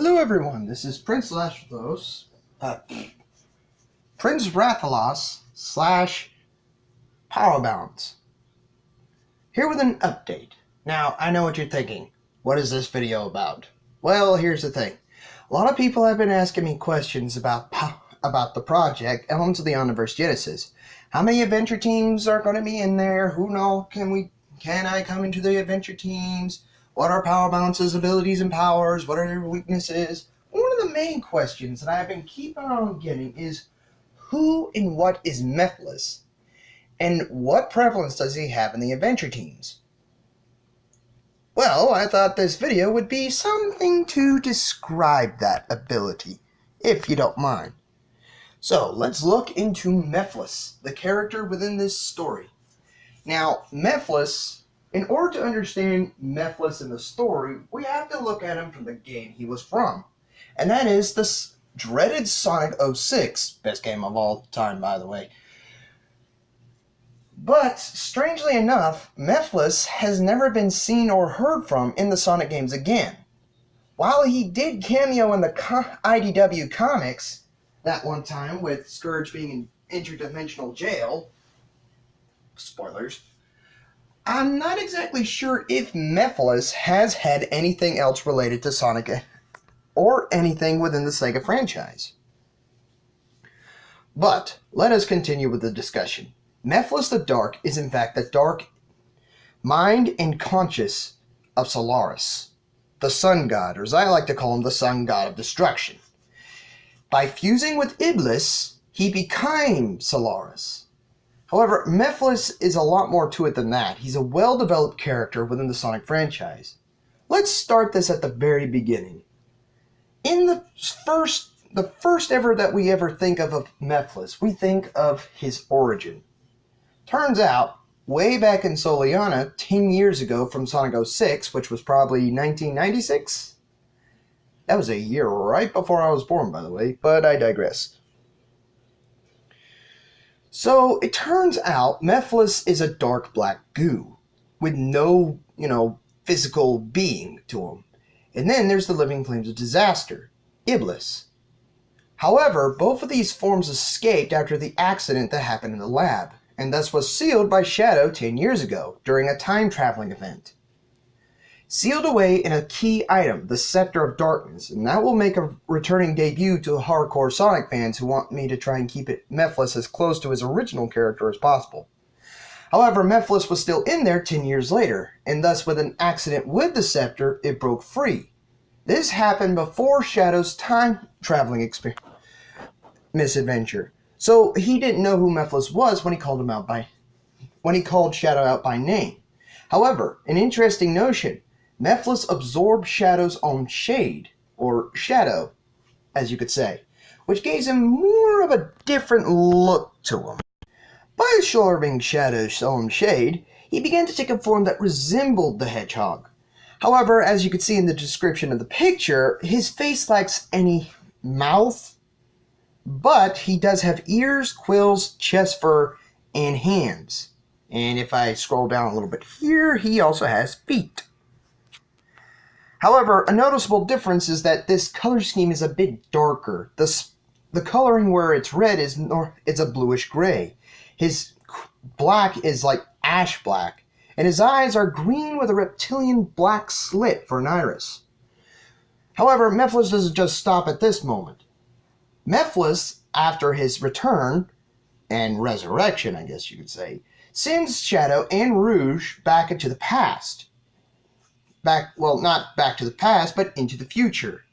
Hello everyone, this is Prince Rathalos, Prince Rathalos slash Power Balance, here with an update. Now, I know what you're thinking. What is this video about? Well, here's the thing. A lot of people have been asking me questions about the project, Elements of the Omniverse Genesis. How many adventure teams are going to be in there? Who knows? Can I come into the adventure teams? What are Power Balance's abilities and powers? What are their weaknesses? One of the main questions that I've been keeping on getting is who and what is Mephiles? And what prevalence does he have in the adventure teams? Well, I thought this video would be something to describe that ability, if you don't mind. So, let's look into Mephiles, the character within this story. Now, Mephiles, in order to understand Mephiles in the story, we have to look at him from the game he was from. And that is this dreaded Sonic 06, best game of all time, by the way. But, strangely enough, Mephiles has never been seen or heard from in the Sonic games again. While he did cameo in the IDW comics that one time with Scourge being in interdimensional jail, spoilers, I'm not exactly sure if Mephiles has had anything else related to Sonic or anything within the Sega franchise. But, let us continue with the discussion. Mephiles the Dark is in fact the dark mind and conscience of Solaris, the sun god, or as I like to call him, the sun god of destruction. By fusing with Iblis, he became Solaris. However, Mephiles is a lot more to it than that. He's a well-developed character within the Sonic franchise. Let's start this at the very beginning. In the first ever that we ever think of Mephiles, we think of his origin. Turns out, way back in Soliana, 10 years ago from Sonic 06, which was probably 1996? That was a year right before I was born, by the way, but I digress. So, it turns out Mephiles is a dark black goo with no, physical being to him. And then there's the living flames of disaster, Iblis. However, both of these forms escaped after the accident that happened in the lab, and thus was sealed by Shadow 10 years ago during a time-traveling event. Sealed away in a key item, the Scepter of Darkness, and that will make a returning debut to hardcore Sonic fans who want me to try and keep Mephiles as close to his original character as possible. However, Mephiles was still in there 10 years later, and thus with an accident with the Scepter, it broke free. This happened before Shadow's time-traveling misadventure, so he didn't know who Mephiles was when he called Shadow out by name. However, an interesting notion, Mephiles absorbed Shadow's own shade, or shadow, as you could say, which gave him more of a different look to him. By absorbing Shadow's own shade, he began to take a form that resembled the hedgehog. However, as you can see in the description of the picture, his face lacks any mouth, but he does have ears, quills, chest fur, and hands. And if I scroll down a little bit here, he also has feet. However, a noticeable difference is that this color scheme is a bit darker. The coloring where it's red is a bluish gray. His black is like ash black, and his eyes are green with a reptilian black slit for an iris. However, Mephiles doesn't just stop at this moment. Mephiles, after his return, and resurrection I guess you could say, sends Shadow and Rouge back into the past. Not back to the past, but into the future.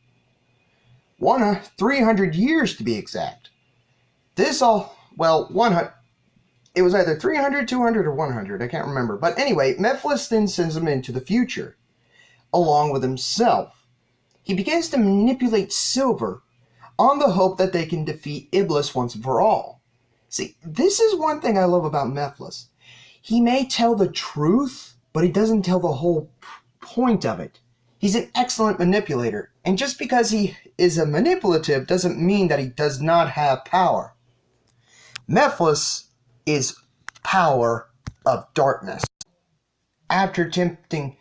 300 years to be exact. It was either 300, 200, or 100, I can't remember. But anyway, Mephiles then sends him into the future, along with himself. He begins to manipulate Silver on the hope that they can defeat Iblis once and for all. See, this is one thing I love about Mephiles. He may tell the truth, but he doesn't tell the whole point of it. He's an excellent manipulator, and just because he is a manipulative doesn't mean that he does not have power. Mephiles is power of darkness. After tempting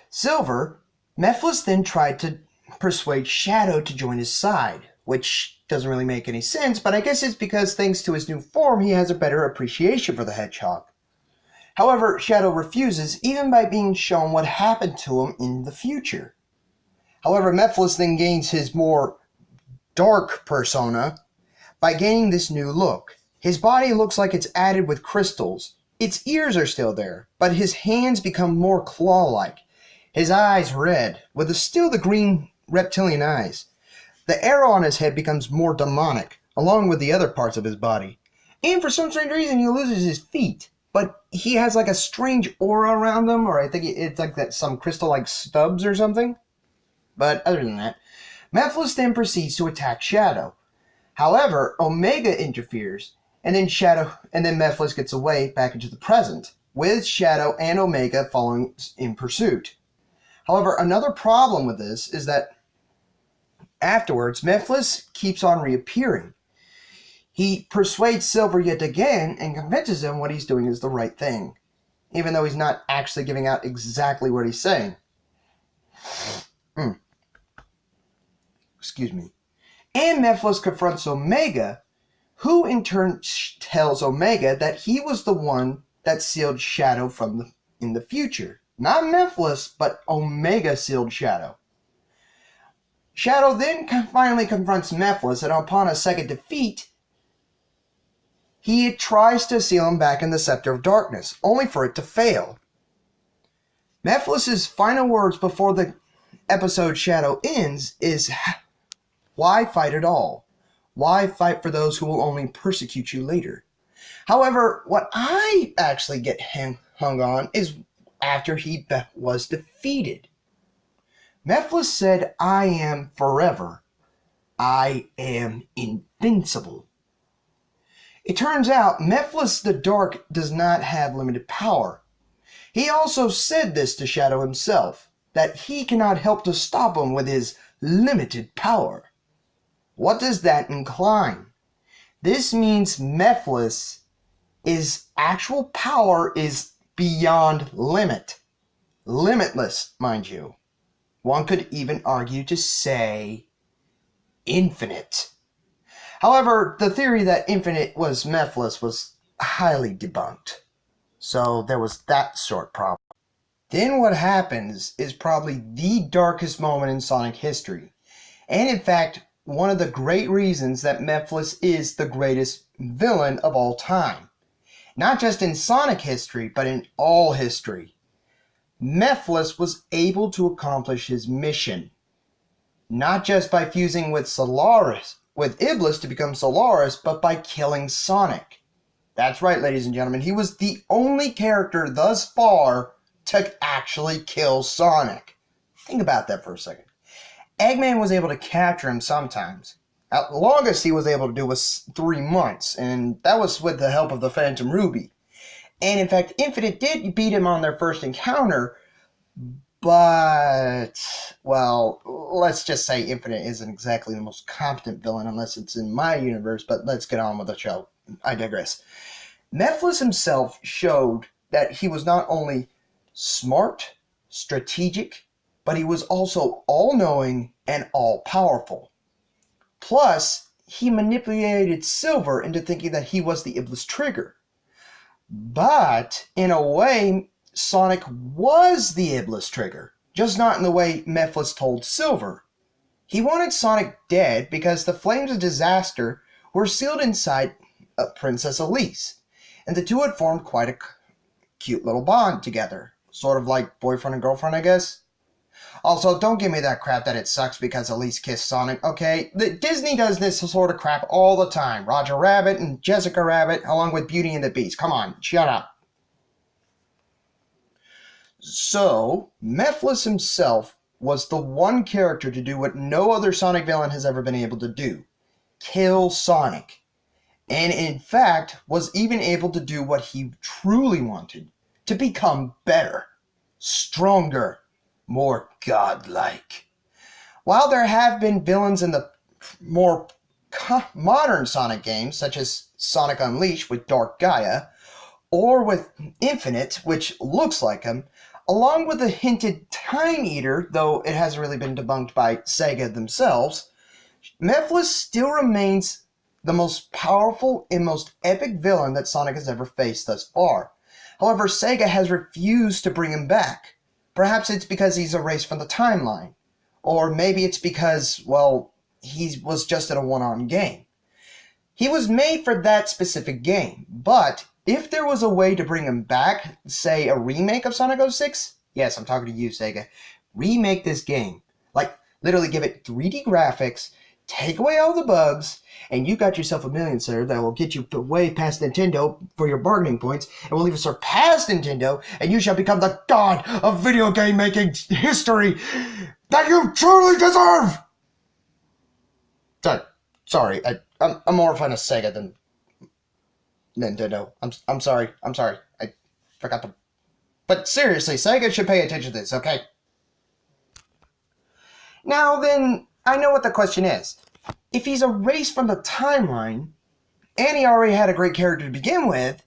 Silver, Mephiles then tried to persuade Shadow to join his side, which doesn't really make any sense, but I guess it's because thanks to his new form, he has a better appreciation for the hedgehog. However, Shadow refuses, even by being shown what happened to him in the future. However, Mephiles then gains his more dark persona by gaining this new look. His body looks like it's added with crystals. Its ears are still there, but his hands become more claw-like. His eyes red, with still the green reptilian eyes. The arrow on his head becomes more demonic, along with the other parts of his body. And for some strange reason, he loses his feet. But he has like a strange aura around them, or I think it's like that some crystal-like stubs or something. But other than that, Mephiles then proceeds to attack Shadow. However, Omega interferes, and then Mephiles gets away back into the present, with Shadow and Omega following in pursuit. However, another problem with this is that afterwards, Mephiles keeps on reappearing. He persuades Silver yet again and convinces him what he's doing is the right thing, even though he's not actually giving out exactly what he's saying. Excuse me. And Mephiles confronts Omega, who in turn tells Omega that he was the one that sealed Shadow in the future. Not Mephiles, but Omega sealed Shadow. Shadow then finally confronts Mephiles, and upon a second defeat, he tries to seal him back in the Scepter of Darkness, only for it to fail. Mephiles' final words before the episode Shadow ends is, "Why fight at all? Why fight for those who will only persecute you later?" However, what I actually get hung on is after he was defeated. Mephiles said, "I am forever. I am invincible." It turns out Mephiles the Dark does not have limited power. He also said this to Shadow himself, that he cannot help to stop him with his limited power. What does that imply? This means Mephiles' actual power is beyond limit. Limitless, mind you. One could even argue to say infinite. However, the theory that infinite was Mephiles was highly debunked. So there was that sort of problem. Then what happens is probably the darkest moment in Sonic history. And in fact, one of the great reasons that Mephiles is the greatest villain of all time. Not just in Sonic history, but in all history. Mephiles was able to accomplish his mission. Not just by fusing with Iblis to become Solaris, but by killing Sonic. That's right, ladies and gentlemen. He was the only character thus far to actually kill Sonic. Think about that for a second. Eggman was able to capture him sometimes. The longest he was able to do was 3 months, and that was with the help of the Phantom Ruby. And in fact, Infinite did beat him on their first encounter, but, well, let's just say Infinite isn't exactly the most competent villain unless it's in my universe, but let's get on with the show. I digress. Mephiles himself showed that he was not only smart, strategic, but he was also all-knowing and all-powerful. Plus, he manipulated Silver into thinking that he was the Iblis Trigger. But, in a way, Sonic was the Iblis Trigger, just not in the way Mephiles told Silver. He wanted Sonic dead because the flames of disaster were sealed inside Princess Elise, and the two had formed quite a cute little bond together. Sort of like boyfriend and girlfriend, I guess. Also, don't give me that crap that it sucks because Elise kissed Sonic, okay? Disney does this sort of crap all the time. Roger Rabbit and Jessica Rabbit, along with Beauty and the Beast. Come on, shut up. So, Mephiles himself was the one character to do what no other Sonic villain has ever been able to do. Kill Sonic. And in fact, was even able to do what he truly wanted. To become better. Stronger. More godlike. While there have been villains in the more modern Sonic games, such as Sonic Unleashed with Dark Gaia, or with Infinite, which looks like him, Along with the hinted Time Eater, though it hasn't really been debunked by Sega themselves, Mephiles still remains the most powerful and most epic villain that Sonic has ever faced thus far. However, Sega has refused to bring him back. Perhaps it's because he's erased from the timeline. Or maybe it's because, well, he was just in a one-on game. He was made for that specific game, but if there was a way to bring him back, say a remake of Sonic 06, yes, I'm talking to you, Sega, remake this game. Like, literally give it 3D graphics, take away all the bugs, and you got yourself a million, sir, that will get you way past Nintendo for your bargaining points, and will even surpass Nintendo, and you shall become the god of video game making history that you truly deserve! Sorry, I'm more fan of Sega than Nintendo. I'm sorry. I forgot to... But seriously, Sega should pay attention to this, okay? Now then, I know what the question is. If he's erased from the timeline, and he already had a great character to begin with,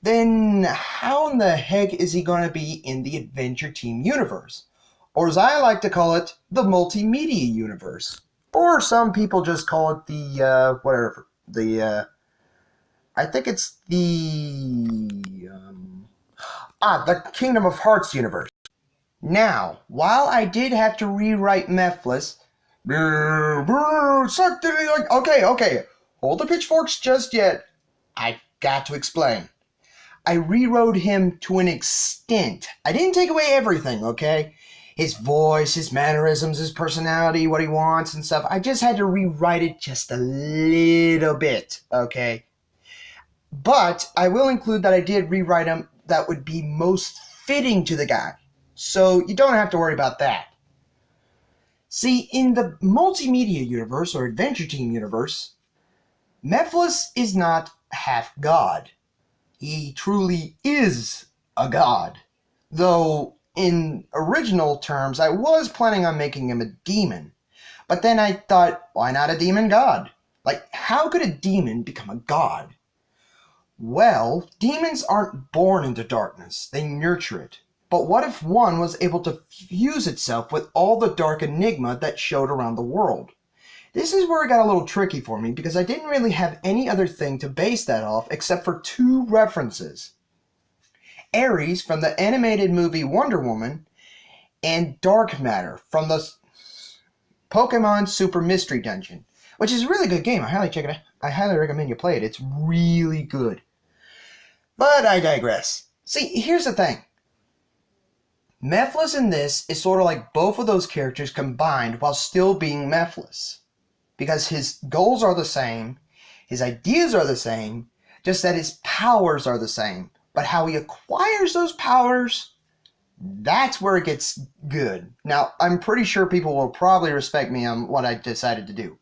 then how in the heck is he going to be in the Adventure Team universe? Or as I like to call it, the Multimedia universe. Or some people just call it the, I think it's the Kingdom of Hearts universe. Now, while I did have to rewrite Mephiles, okay, hold the pitchforks just yet. I've got to explain. I rewrote him to an extent. I didn't take away everything, okay? His voice, his mannerisms, his personality, what he wants and stuff. I just had to rewrite it just a little bit, okay? But I will include that I did rewrite him that would be most fitting to the guy. So you don't have to worry about that. See, in the Multimedia universe, or Adventure Team universe, Mephiles is not half god. He truly is a god. Though, in original terms, I was planning on making him a demon. But then I thought, why not a demon god? Like, how could a demon become a god? Well, demons aren't born into darkness. They nurture it. But what if one was able to fuse itself with all the dark enigma that showed around the world? This is where it got a little tricky for me because I didn't really have any other thing to base that off except for 2 references. Ares from the animated movie Wonder Woman, and Dark Matter from the Pokemon Super Mystery Dungeon, which is a really good game. I highly recommend you play it. It's really good. But I digress. See, here's the thing. Mephiles in this is sort of like both of those characters combined while still being Mephiles. Because his goals are the same, his ideas are the same, just that his powers are the same. But how he acquires those powers, that's where it gets good. Now, I'm pretty sure people will probably respect me on what I decided to do.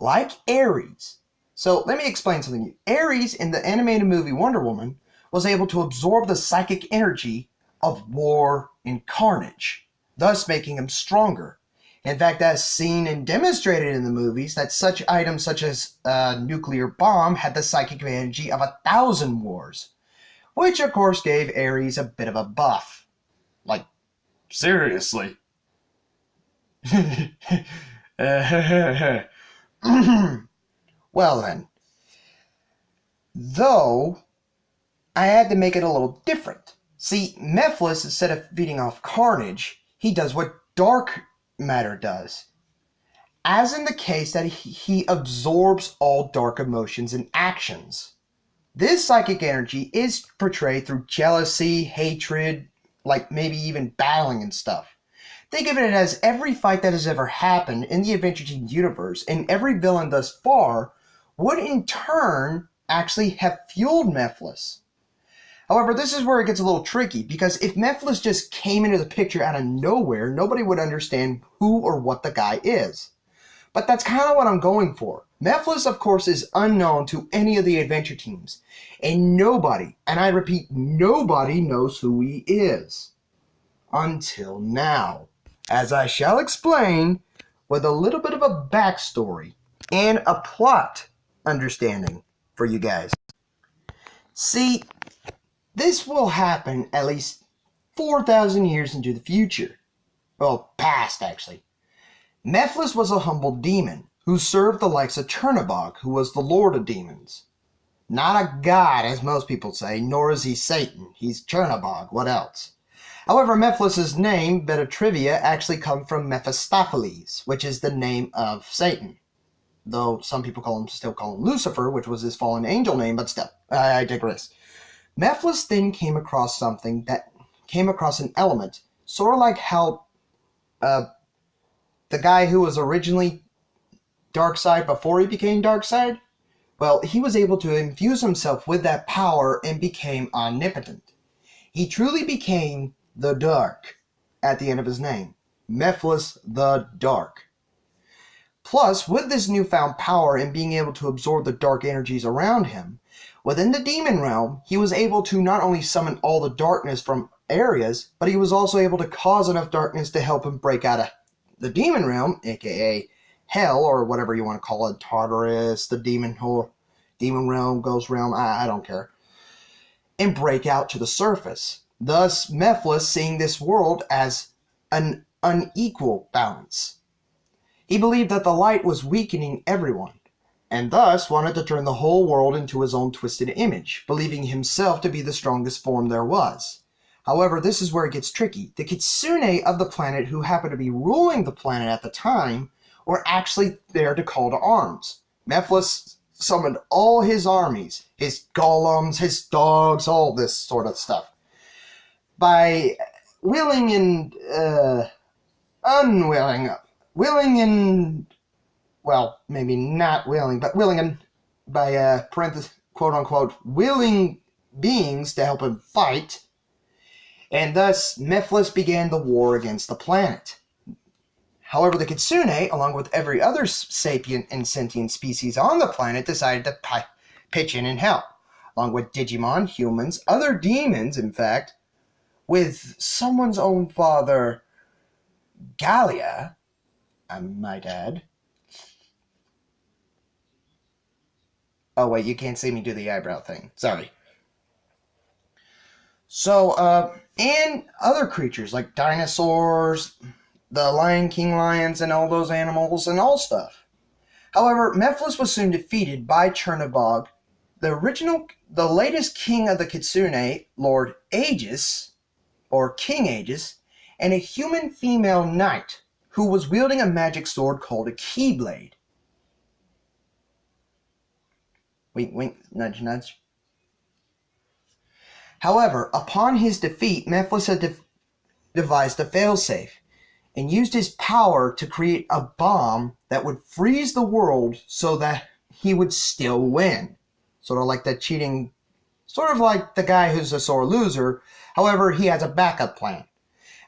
Like Ares. So, let me explain something. Ares, in the animated movie Wonder Woman, was able to absorb the psychic energy of war and carnage, thus making him stronger. In fact, as seen and demonstrated in the movies, that such items such as a nuclear bomb had the psychic energy of 1,000 wars, which of course gave Ares a bit of a buff. Like, seriously. Well then, though, I had to make it a little different. See, Mephiles, instead of feeding off carnage, he does what Dark Matter does. As in the case that he absorbs all dark emotions and actions. This psychic energy is portrayed through jealousy, hatred, like maybe even battling and stuff. Think of it as every fight that has ever happened in the Adventure Team universe, and every villain thus far, would in turn actually have fueled Mephiles. However, this is where it gets a little tricky, because if Mephiles just came into the picture out of nowhere, nobody would understand who or what the guy is. But that's kind of what I'm going for. Mephiles, of course, is unknown to any of the adventure teams, and nobody, and I repeat, nobody knows who he is. Until now. As I shall explain, with a little bit of a backstory and a plot understanding for you guys. See, this will happen, at least 4,000 years into the future. Well, past, actually. Mephiles was a humble demon who served the likes of Chernobog, who was the lord of demons. Not a god, as most people say, nor is he Satan. He's Chernobog. What else? However, Mephiles' name, bit of trivia, actually comes from Mephistopheles, which is the name of Satan. Though some people still call him Lucifer, which was his fallen angel name, but still, I digress. Mephiles then came across an element, sort of like how the guy who was originally Darkseid before he became Darkseid. Well, he was able to infuse himself with that power and became omnipotent. He truly became the Dark at the end of his name. Mephiles the Dark. Plus, with this newfound power and being able to absorb the dark energies around him, within the demon realm, he was able to not only summon all the darkness from areas, but he was also able to cause enough darkness to help him break out of the demon realm, aka hell, or whatever you want to call it, Tartarus, the demon realm, ghost realm, I don't care, and break out to the surface. Thus, Mephiles seeing this world as an unequal balance. He believed that the light was weakening everyone, and thus wanted to turn the whole world into his own twisted image, believing himself to be the strongest form there was. However, this is where it gets tricky. The Kitsune of the planet who happened to be ruling the planet at the time were actually there to call to arms. Mephiles summoned all his armies, his golems, his dogs, all this sort of stuff. By willing and willing and, well, maybe not willing, but willing and, by parentheses, quote-unquote, willing beings to help him fight, and thus Mephiles began the war against the planet. However, the Kitsune, along with every other sapient and sentient species on the planet, decided to pitch in and help, along with Digimon, humans, other demons, in fact, with someone's own father, Galia, I might add. Oh, wait, you can't see me do the eyebrow thing. Sorry. So, and other creatures like dinosaurs, the Lion King lions, and all those animals, and all stuff. However, Mephiles was soon defeated by Chernobog, the latest king of the Kitsune, Lord Aegis, or King Aegis, and a human female knight who was wielding a magic sword called a Keyblade. Wink, wink, nudge, nudge. However, upon his defeat, Mephiles had devised a failsafe and used his power to create a bomb that would freeze the world so that he would still win. Sort of like the guy who's a sore loser. However, he has a backup plan.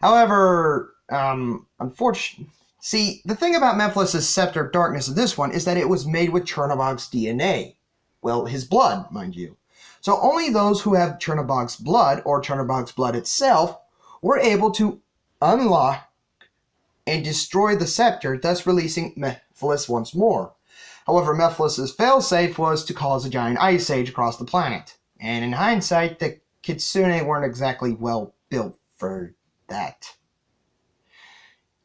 However, unfortunately, see, the thing about Mephiles' Scepter of Darkness in this one is that it was made with Chernobog's DNA. Well, his blood, mind you. So only those who have Chernobog's blood, or Chernobog's blood itself, were able to unlock and destroy the scepter, thus releasing Mephiles once more. However, Mephiles' failsafe was to cause a giant ice age across the planet. And in hindsight, the Kitsune weren't exactly well built for that.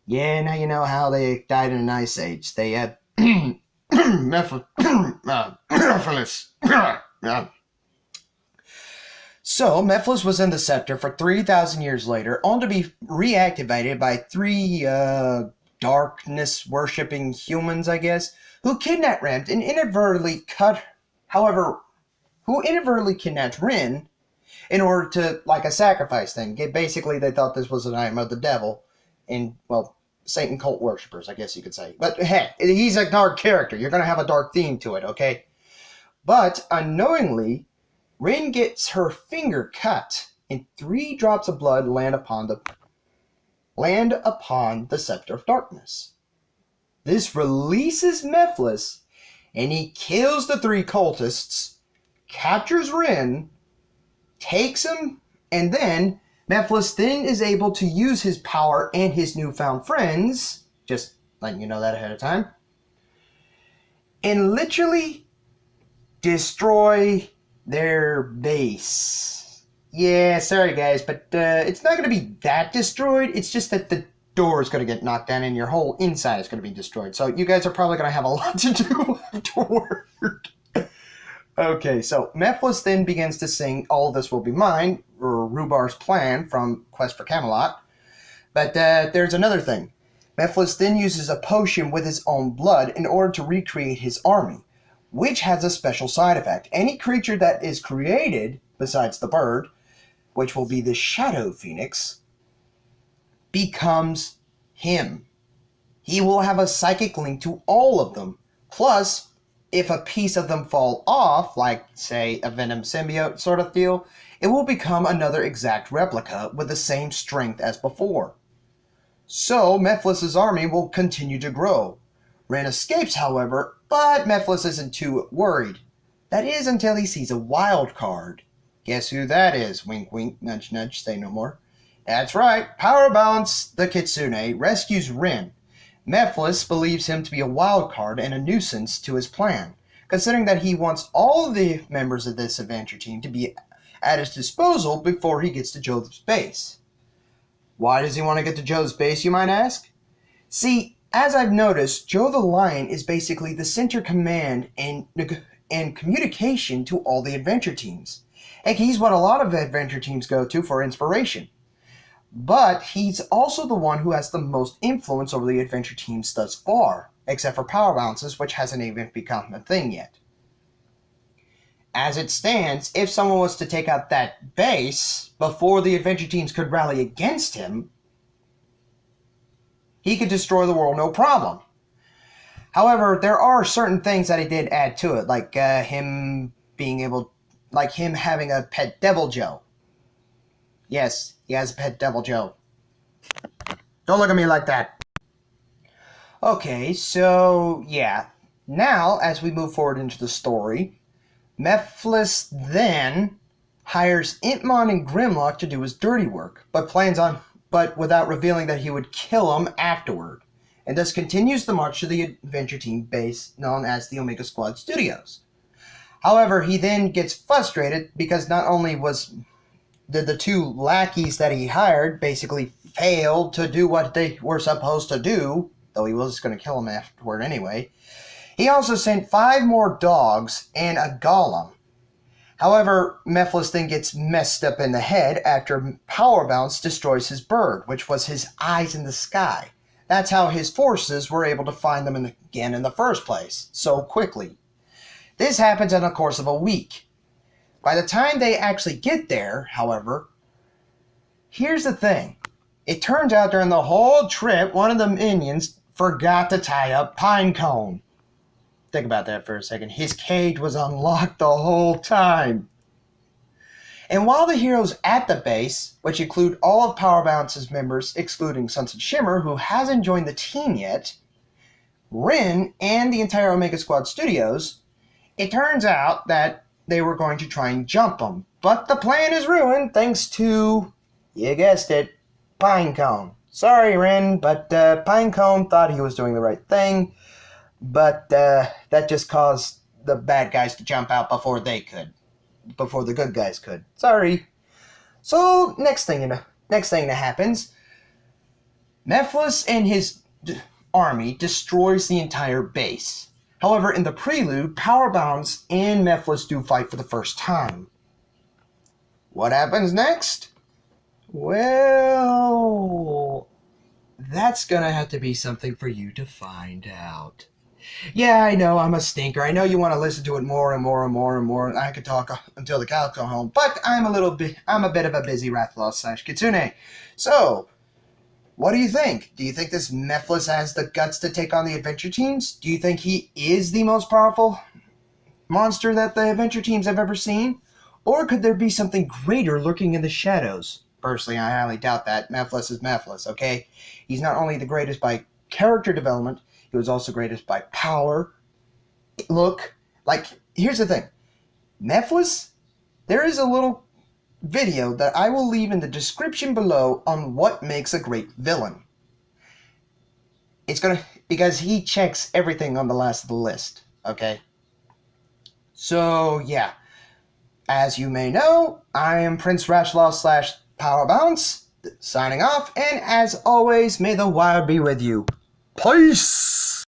Yeah, now you know how they died in an ice age. They had Mephiles. So, Mephiles was in the scepter for 3,000 years later, only to be reactivated by three darkness-worshipping humans, I guess, who kidnapped Ren and inadvertently kidnapped Rin in order to, like a sacrifice thing. Basically, they thought this was an item of the devil, and, well, Satan cult worshippers, I guess you could say. But, heck, he's a dark character. You're going to have a dark theme to it, okay? But, unknowingly, Rin gets her finger cut, and 3 drops of blood land upon the Scepter of Darkness. This releases Mephiles, and he kills the 3 cultists, captures Rin, takes him, and then Mephiles then is able to use his power and his newfound friends, just letting you know that ahead of time, and literally destroy their base. Yeah, sorry guys, but it's not going to be that destroyed. It's just that the door is going to get knocked down and your whole inside is going to be destroyed. So you guys are probably going to have a lot to do afterward. Okay, so Mephiles then begins to sing All This Will Be Mine, or Rhubar's plan from Quest for Camelot. But there's another thing. Mephiles then uses a potion with his own blood in order to recreate his army, which has a special side effect. Any creature that is created, besides the bird, which will be the Shadow Phoenix, becomes him. He will have a psychic link to all of them. Plus, if a piece of them fall off, like, say, a Venom symbiote sort of deal, it will become another exact replica with the same strength as before. So, Mephiles' army will continue to grow. Ren escapes, however, but Mephiles isn't too worried. That is until he sees a wild card. Guess who that is? Wink, wink, nudge, nudge, say no more. That's right, Power Balance, the Kitsune, rescues Ren. Mephiles believes him to be a wild card and a nuisance to his plan, considering that he wants all the members of this adventure team to be at his disposal before he gets to Joe's base. Why does he want to get to Joe's base, you might ask? See, as I've noticed, Joe the Lion is basically the center command and communication to all the adventure teams. Heck, he's what a lot of adventure teams go to for inspiration. But he's also the one who has the most influence over the adventure teams thus far, except for Power Balances, which hasn't even become a thing yet. As it stands, if someone was to take out that base before the adventure teams could rally against him, he could destroy the world no problem. However, there are certain things that he did add to it, like him having a pet Devil Joe. Yes, he has a pet Devil Joe. Don't look at me like that. Okay, so yeah. Now, as we move forward into the story, Mephiles then hires Intmon and Grimlock to do his dirty work, but without revealing that he would kill him afterward, and thus continues the march to the adventure team base known as the Omega Squad Studios. However, he then gets frustrated because not only did the two lackeys that he hired basically fail to do what they were supposed to do, though he was going to kill them afterward anyway, he also sent 5 more dogs and a golem. However, Mephiles then gets messed up in the head after Power Bounce destroys his bird, which was his eyes in the sky. That's how his forces were able to find them again in the first place, so quickly. This happens in the course of a week. By the time they actually get there, however, here's the thing. It turns out during the whole trip, one of the minions forgot to tie up Pinecone. Think about that for a second. His cage was unlocked the whole time. And while the heroes at the base, which include all of Power Balance's members, excluding Sunset Shimmer, who hasn't joined the team yet, Ren, and the entire Omega Squad Studios, it turns out that they were going to try and jump him. But the plan is ruined thanks to, you guessed it, Pinecone. Sorry, Ren, but Pinecone thought he was doing the right thing, but that just caused the bad guys to jump out before the good guys could. Sorry. So, next thing that happens, Mephiles and his army destroys the entire base. However, in the prelude, Power Balance and Mephiles do fight for the first time. What happens next? Well, that's gonna have to be something for you to find out. Yeah, I know, I'm a stinker. I know you want to listen to it more and more and more and more. I could talk until the cows come home, but I'm a bit of a busy Rathalos / Kitsune. So, what do you think? Do you think this Mephiles has the guts to take on the adventure teams? Do you think he is the most powerful monster that the adventure teams have ever seen? Or could there be something greater lurking in the shadows? Personally, I highly doubt that. Mephiles is Mephiles, okay? He's not only the greatest by character development, he was also greatest by power. Look, here's the thing. Mephiles, there is a little video that I will leave in the description below on what makes a great villain. Because he checks everything on the last of the list, okay? So, yeah. As you may know, I am Prince Rashlaw / Power Bounce, signing off, and as always, may the wild be with you. Peace!